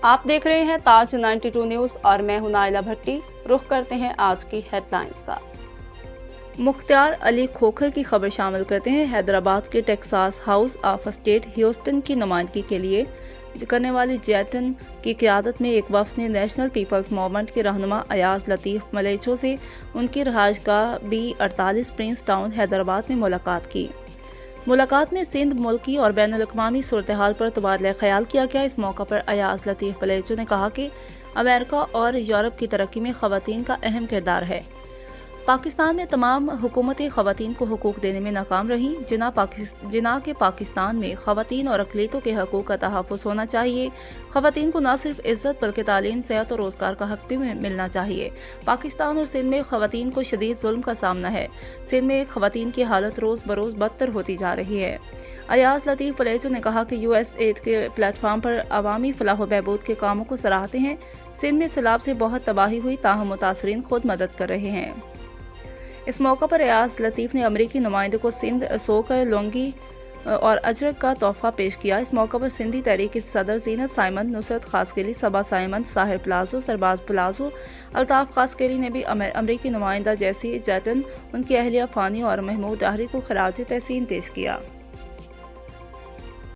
आप देख रहे हैं ताज 92 न्यूज और मैं हूं नाइला भट्टी। रुख करते हैं आज की हेडलाइंस का। मुख्तार अली खोखर की खबर शामिल करते हैं। हैदराबाद के Texas house of state Houston की नुमाइंदगी के लिए करने वाली जैटन की क़यादत में एक वफ़द ने नेशनल पीपल्स मूवमेंट के रहनुमा अयाज लतीफ़ मलेचो से उनकी रहायशगाह B48 प्रिंस टाउन हैदराबाद में मुलाकात की। मुलाकात में सिंध मुल्की और बैनुल-अक़वामी सूरत-ए-हाल पर तबादला ख़याल किया गया। इस मौका पर अयाज लतीफ़ मलेचो ने कहा कि अमेरिका और यूरोप की तरक्की में ख़वातीन का अहम किरदार है। पाकिस्तान में तमाम हुकूमतें ख़वातीन को हुकूक देने में नाकाम रहीं, जिना के पाकिस्तान में ख़वातीन और अक़लियतों के हकूक़ का तहफ़्फ़ुज़ होना चाहिए। ख़वातीन को न सिर्फ इज़्ज़त बल्कि तालीम, सेहत और रोज़गार का हक़ भी मिलना चाहिए। पाकिस्तान और सिंध में ख़वातीन को शदीद जुल्म का सामना है। सिंध में ख़वातीन की हालत रोज़ बरोज़ बदतर होती जा रही है। अयाज लतीफ़ मलेचो ने कहा कि USAID के प्लेटफार्म पर अवामी फलाह व बहबूद के कामों को सराहते हैं। सिंध में सैलाब से बहुत तबाही हुई, ताहम मुतासरीन खुद मदद कर रहे हैं। इस मौका पर अयाज लतीफ़ ने अमरीकी नुमाइंदे को सिंध सोक, लौंगी और अजरक का तोहफ़ा पेश किया। इस मौका पर सिंधी तहरीक की सदर ज़ीनत साइमन, नुसरत खासकेली, सबा Simon, Sahir palazzo, सरबाज palazzo, Altaf Khaskheli ने भी अमरीकी नुमाइंदा जैसी जैटन, उनकी अहलिया फ़ानी और महमूद डाहरी को ख़राज तहसीन पेश किया।